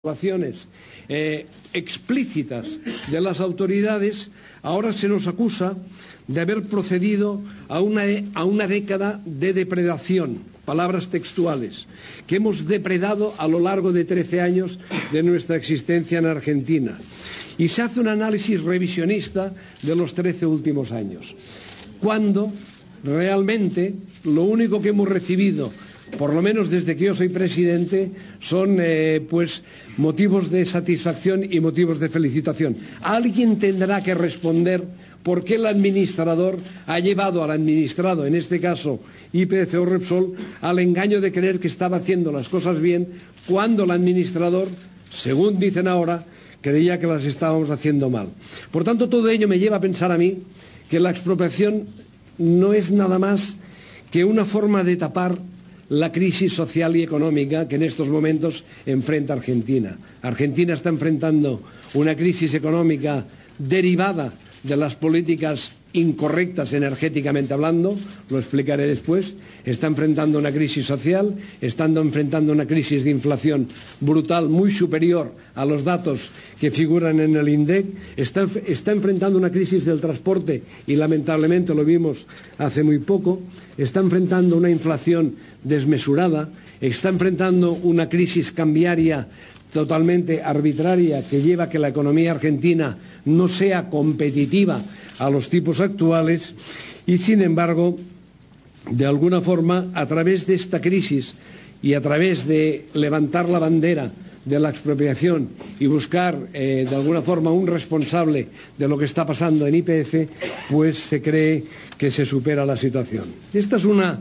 actuaciones explícitas de las autoridades, ahora se nos acusa de haber procedido a una década de depredación, palabras textuales, que hemos depredado a lo largo de 13 años de nuestra existencia en Argentina. Y se hace un análisis revisionista de los 13 últimos años, cuando realmente lo único que hemos recibido, por lo menos desde que yo soy presidente, son motivos de satisfacción y motivos de felicitación. Alguien tendrá que responder por qué el administrador ha llevado al administrado, en este caso YPF o Repsol, al engaño de creer que estaba haciendo las cosas bien, cuando el administrador, según dicen ahora, creía que las estábamos haciendo mal. Por tanto, todo ello me lleva a pensar a mí que la expropiación no es nada más que una forma de tapar la crisis social y económica que en estos momentos enfrenta Argentina. Argentina está enfrentando una crisis económica derivada de las políticas incorrectas energéticamente hablando, lo explicaré después. Está enfrentando una crisis social, está enfrentando una crisis de inflación brutal muy superior a los datos que figuran en el INDEC, está enfrentando una crisis del transporte y lamentablemente lo vimos hace muy poco, está enfrentando una inflación desmesurada, está enfrentando una crisis cambiaria totalmente arbitraria que lleva a que la economía argentina no sea competitiva a los tipos actuales y, sin embargo, de alguna forma, a través de esta crisis y a través de levantar la bandera de la expropiación y buscar, de alguna forma, un responsable de lo que está pasando en YPF, pues se cree que se supera la situación. Esta es una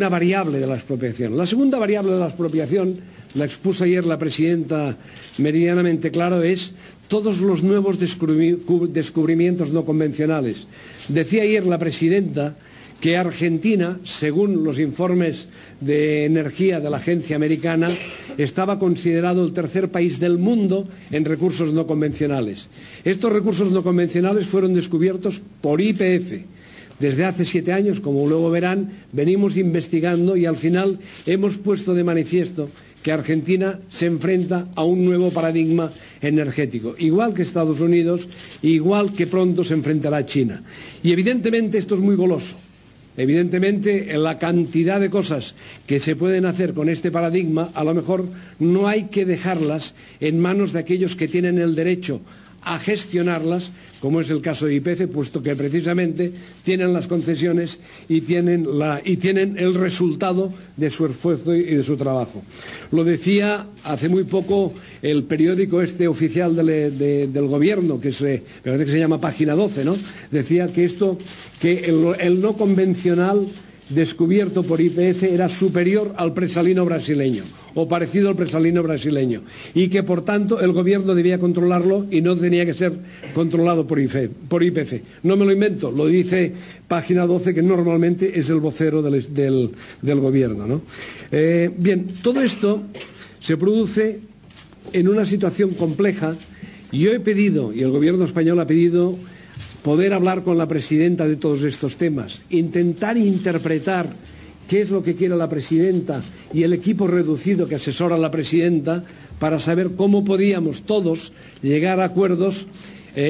variable de la expropiación. La segunda variable de la expropiación, la expuso ayer la presidenta meridianamente claro, es todos los nuevos descubrimientos no convencionales. Decía ayer la presidenta que Argentina, según los informes de energía de la agencia americana, estaba considerado el tercer país del mundo en recursos no convencionales. Estos recursos no convencionales fueron descubiertos por YPF. Desde hace 7 años, como luego verán, venimos investigando y al final hemos puesto de manifiesto que Argentina se enfrenta a un nuevo paradigma energético, igual que Estados Unidos, igual que pronto se enfrentará China. Y evidentemente esto es muy goloso. Evidentemente, la cantidad de cosas que se pueden hacer con este paradigma, a lo mejor no hay que dejarlas en manos de aquellos que tienen el derecho a gestionarlas, como es el caso de YPF, puesto que precisamente tienen las concesiones y tienen el resultado de su esfuerzo y de su trabajo. Lo decía hace muy poco el periódico oficial del gobierno, que me parece que se llama Página 12, ¿no? Decía que el no convencional descubierto por YPF era superior al presalino brasileño o parecido al presalino brasileño y que por tanto el gobierno debía controlarlo y no tenía que ser controlado por YPF. No me lo invento, lo dice Página 12, que normalmente es el vocero del gobierno, ¿no? Bien, todo esto se produce en una situación compleja y yo he pedido, y el gobierno español ha pedido, poder hablar con la presidenta de todos estos temas, intentar interpretar qué es lo que quiere la presidenta y el equipo reducido que asesora a la presidenta para saber cómo podíamos todos llegar a acuerdos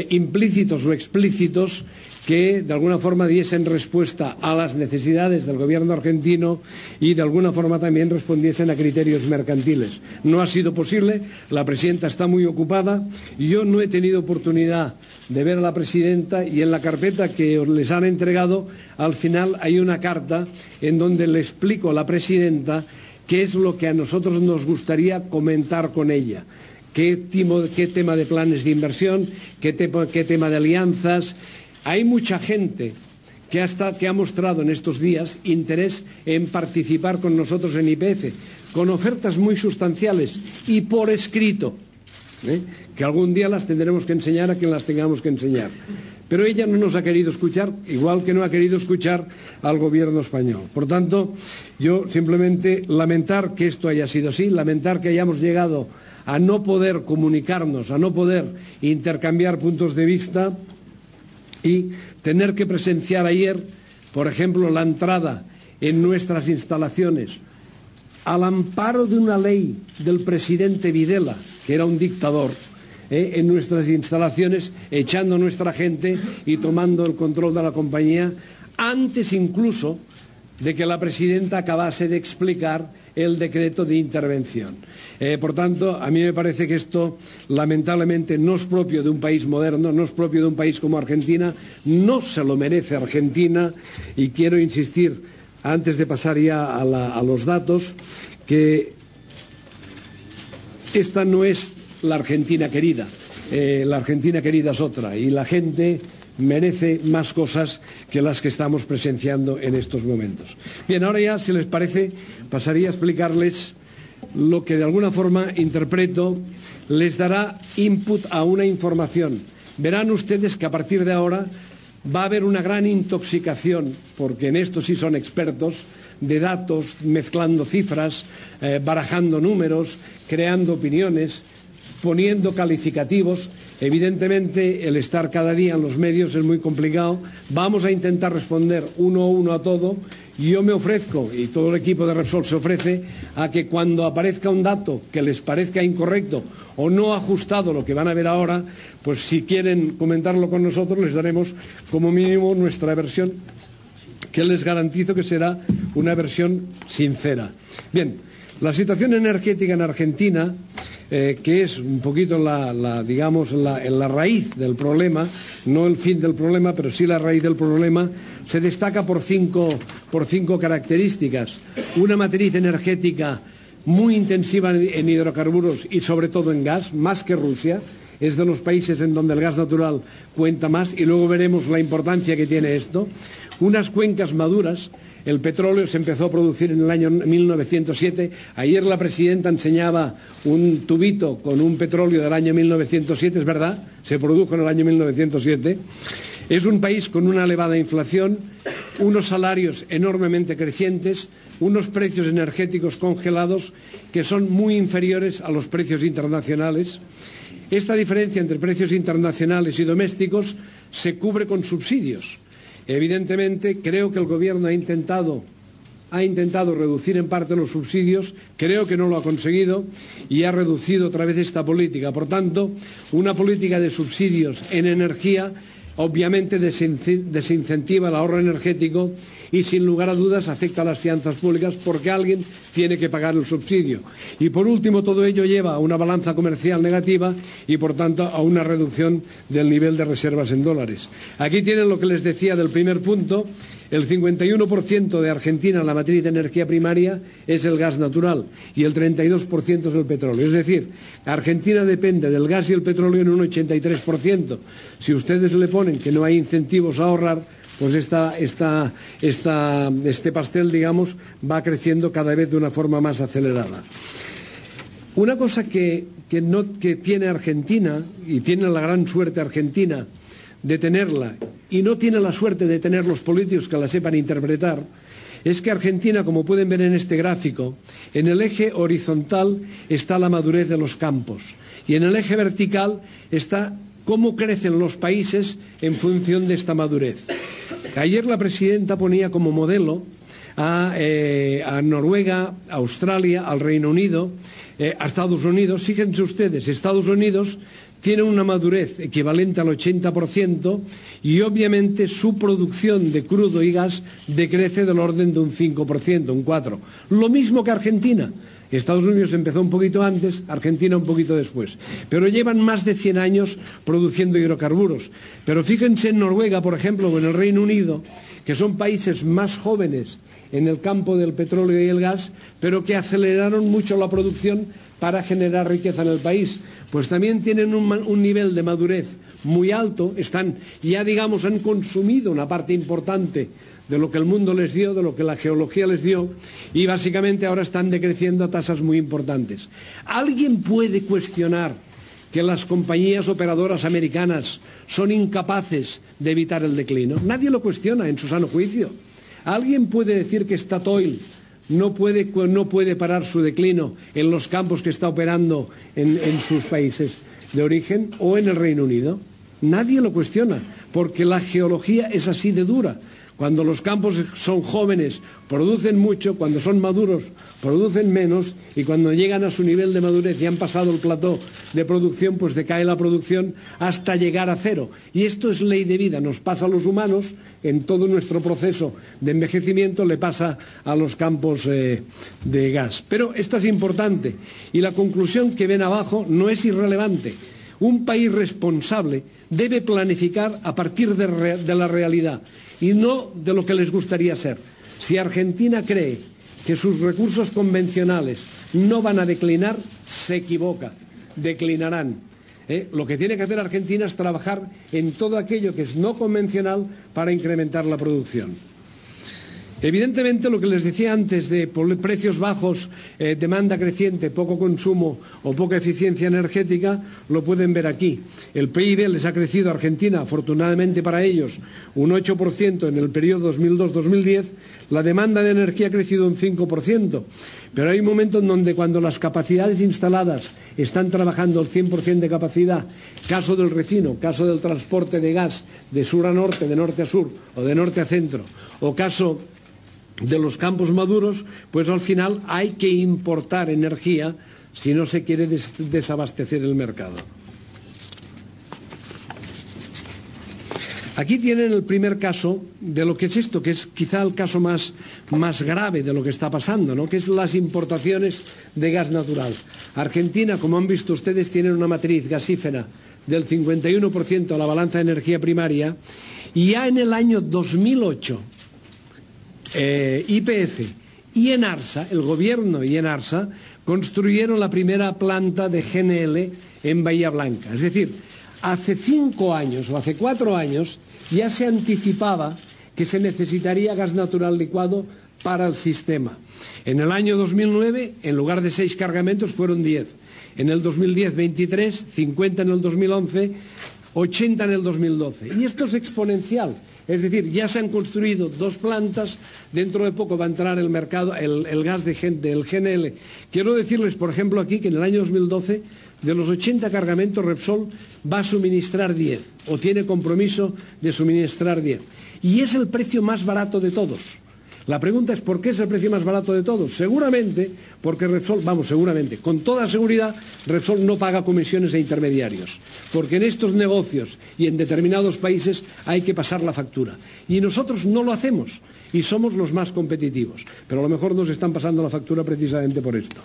implícitos o explícitos que de alguna forma diesen respuesta a las necesidades del gobierno argentino y de alguna forma también respondiesen a criterios mercantiles. No ha sido posible, la presidenta está muy ocupada, yo no he tenido oportunidad de ver a la presidenta y en la carpeta que les han entregado al final hay una carta en donde le explico a la presidenta qué es lo que a nosotros nos gustaría comentar con ella. Qué tema de planes de inversión, qué tema de alianzas. Hay mucha gente que ha mostrado en estos días interés en participar con nosotros en YPF, con ofertas muy sustanciales y por escrito, que algún día las tendremos que enseñar a quien las tengamos que enseñar. Pero ella no nos ha querido escuchar, igual que no ha querido escuchar al gobierno español. Por tanto, yo simplemente lamentar que esto haya sido así, lamentar que hayamos llegado a no poder comunicarnos, a no poder intercambiar puntos de vista y tener que presenciar ayer, por ejemplo, la entrada en nuestras instalaciones al amparo de una ley del presidente Videla que era un dictador, en nuestras instalaciones, echando a nuestra gente y tomando el control de la compañía, antes incluso de que la presidenta acabase de explicar el decreto de intervención. Por tanto, a mí me parece que esto, lamentablemente, no es propio de un país moderno, no es propio de un país como Argentina, no se lo merece Argentina, y quiero insistir, antes de pasar ya a los datos, que esta no es la Argentina querida. La Argentina querida es otra, y la gente merece más cosas que las que estamos presenciando en estos momentos. Bien, ahora ya, si les parece, pasaría a explicarles lo que de alguna forma interpreto les dará input a una información. Verán ustedes que a partir de ahora va a haber una gran intoxicación, porque en esto sí son expertos, de datos, mezclando cifras, barajando números, creando opiniones, poniendo calificativos. Evidentemente, el estar cada día en los medios es muy complicado. Vamos a intentar responder uno a uno a todo. Y yo me ofrezco, y todo el equipo de Repsol se ofrece, a que cuando aparezca un dato que les parezca incorrecto o no ajustado lo que van a ver ahora, pues si quieren comentarlo con nosotros, les daremos como mínimo nuestra versión, que les garantizo que será una versión sincera. Bien, la situación energética en Argentina, que es un poquito digamos, la raíz del problema, no el fin del problema, pero sí la raíz del problema, se destaca por cinco características. Una matriz energética muy intensiva en hidrocarburos y sobre todo en gas, más que Rusia. Es de los países en donde el gas natural cuenta más, y luego veremos la importancia que tiene esto. Unas cuencas maduras. El petróleo se empezó a producir en el año 1907. Ayer la presidenta enseñaba un tubito con un petróleo del año 1907, es verdad, se produjo en el año 1907. Es un país con una elevada inflación, unos salarios enormemente crecientes, unos precios energéticos congelados que son muy inferiores a los precios internacionales. Esta diferencia entre precios internacionales y domésticos se cubre con subsidios. Evidentemente, creo que el Gobierno ha intentado reducir en parte los subsidios, creo que no lo ha conseguido y ha reducido otra vez esta política. Por tanto, una política de subsidios en energía obviamente desincentiva el ahorro energético y, sin lugar a dudas, afecta a las finanzas públicas porque alguien tiene que pagar el subsidio. Y, por último, todo ello lleva a una balanza comercial negativa y, por tanto, a una reducción del nivel de reservas en dólares. Aquí tienen lo que les decía del primer punto. El 51% de Argentina, la matriz de energía primaria, es el gas natural y el 32% es el petróleo. Es decir, Argentina depende del gas y el petróleo en un 83%. Si ustedes le ponen que no hay incentivos a ahorrar, pues este pastel, digamos, va creciendo cada vez de una forma más acelerada. Una cosa que tiene Argentina, y tiene la gran suerte Argentina de tenerla, y no tiene la suerte de tener los políticos que la sepan interpretar, es que Argentina, como pueden ver en este gráfico, en el eje horizontal está la madurez de los campos y en el eje vertical está cómo crecen los países en función de esta madurez. Ayer la presidenta ponía como modelo a Noruega, a Australia, al Reino Unido, a Estados Unidos. Fíjense ustedes, Estados Unidos tiene una madurez equivalente al 80% y obviamente su producción de crudo y gas decrece del orden de un 5%, un 4%. Lo mismo que Argentina. Estados Unidos empezó un poquito antes, Argentina un poquito después. Pero llevan más de 100 años produciendo hidrocarburos. Pero fíjense en Noruega, por ejemplo, o en el Reino Unido, que son países más jóvenes en el campo del petróleo y el gas, pero que aceleraron mucho la producción para generar riqueza en el país. Pues también tienen un nivel de madurez muy alto, ya digamos han consumido una parte importante de lo que el mundo les dio, de lo que la geología les dio, y básicamente ahora están decreciendo a tasas muy importantes. ¿Alguien puede cuestionar que las compañías operadoras americanas son incapaces de evitar el declino? Nadie lo cuestiona en su sano juicio. ¿Alguien puede decir que Statoil no puede parar su declino en los campos que está operando en sus países de origen o en el Reino Unido? Nadie lo cuestiona, porque la geología es así de dura. Cuando los campos son jóvenes producen mucho, cuando son maduros producen menos y cuando llegan a su nivel de madurez y han pasado el plató de producción, pues decae la producción hasta llegar a cero. Y esto es ley de vida, nos pasa a los humanos en todo nuestro proceso de envejecimiento, le pasa a los campos de gas. Pero esta es importante y la conclusión que ven abajo no es irrelevante. Un país responsable debe planificar a partir de la realidad y no de lo que les gustaría ser. Si Argentina cree que sus recursos convencionales no van a declinar, se equivoca, declinarán. Lo que tiene que hacer Argentina es trabajar en todo aquello que es no convencional para incrementar la producción. Evidentemente, lo que les decía antes de precios bajos, demanda creciente, poco consumo o poca eficiencia energética, lo pueden ver aquí. El PIB les ha crecido a Argentina, afortunadamente para ellos, un 8% en el periodo 2002-2010. La demanda de energía ha crecido un 5%. Pero hay un momento en donde cuando las capacidades instaladas están trabajando al 100% de capacidad, caso del refino, caso del transporte de gas de sur a norte, de norte a sur o de norte a centro, o caso de los campos maduros, pues al final hay que importar energía si no se quiere desabastecer el mercado. Aquí tienen el primer caso de lo que es esto, que es quizá el caso más grave de lo que está pasando, ¿no? Que es las importaciones de gas natural. Argentina, como han visto ustedes, tiene una matriz gasífera del 51% a la balanza de energía primaria y ya en el año 2008 YPF y Enarsa, el gobierno y Enarsa, construyeron la primera planta de GNL en Bahía Blanca. Es decir, hace 5 años o hace 4 años ya se anticipaba que se necesitaría gas natural licuado para el sistema. En el año 2009, en lugar de 6 cargamentos, fueron 10. En el 2010, 23, 50 en el 2011, 80 en el 2012. Y esto es exponencial. Es decir, ya se han construido 2 plantas, dentro de poco va a entrar el mercado, el gas del GNL. Quiero decirles, por ejemplo, aquí que en el año 2012, de los 80 cargamentos, Repsol va a suministrar 10, o tiene compromiso de suministrar 10. Y es el precio más barato de todos. La pregunta es, ¿por qué es el precio más barato de todos? Seguramente porque Repsol, seguramente, con toda seguridad, Repsol no paga comisiones a intermediarios, porque en estos negocios y en determinados países hay que pasar la factura. Y nosotros no lo hacemos y somos los más competitivos, pero a lo mejor nos están pasando la factura precisamente por esto.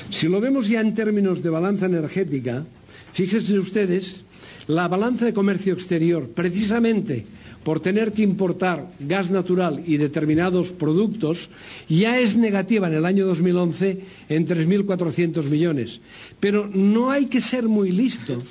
Si lo vemos ya en términos de balanza energética, fíjense ustedes, la balanza de comercio exterior, precisamente por tener que importar gas natural y determinados productos, ya es negativa en el año 2011 en 3.400 millones. Pero no hay que ser muy listo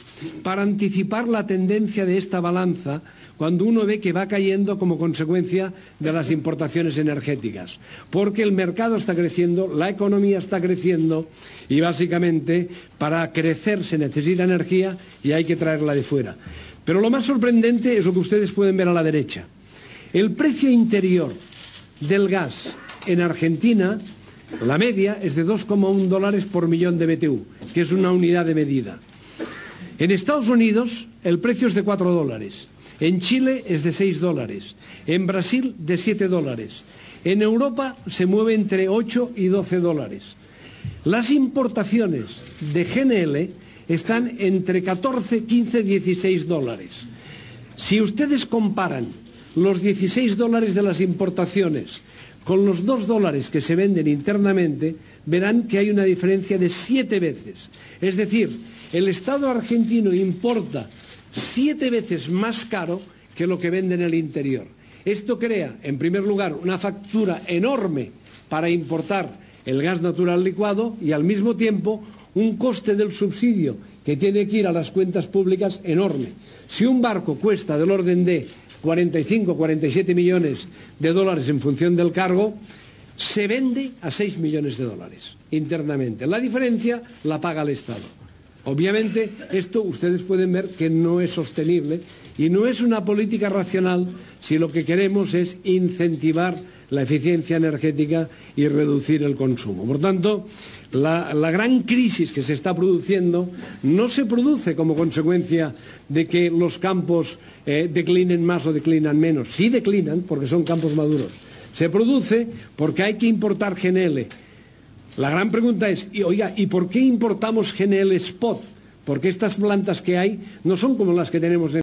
para anticipar la tendencia de esta balanza cuando uno ve que va cayendo como consecuencia de las importaciones energéticas. Porque el mercado está creciendo, la economía está creciendo y básicamente para crecer se necesita energía y hay que traerla de fuera. Pero lo más sorprendente es lo que ustedes pueden ver a la derecha. El precio interior del gas en Argentina, la media es de $2,1 por millón de BTU, que es una unidad de medida. En Estados Unidos el precio es de $4. En Chile es de $6. En Brasil de $7. En Europa se mueve entre 8 y 12 dólares. Las importaciones de GNL están entre 14, 15, 16 dólares. Si ustedes comparan los 16 dólares de las importaciones con los 2 dólares que se venden internamente, verán que hay una diferencia de 7 veces. Es decir, el Estado argentino importa 7 veces más caro que lo que vende en el interior. Esto crea, en primer lugar, una factura enorme para importar el gas natural licuado y al mismo tiempo un coste del subsidio que tiene que ir a las cuentas públicas enorme. Si un barco cuesta del orden de 45, 47 millones de dólares en función del cargo, se vende a 6 millones de dólares internamente. La diferencia la paga el Estado. Obviamente, esto ustedes pueden ver que no es sostenible y no es una política racional si lo que queremos es incentivar la eficiencia energética y reducir el consumo. Por tanto, la gran crisis que se está produciendo no se produce como consecuencia de que los campos declinen más o declinan menos. Sí declinan porque son campos maduros. Se produce porque hay que importar GNL. La gran pregunta es, ¿y por qué importamos GNL spot? Porque estas plantas que hay no son como las que tenemos en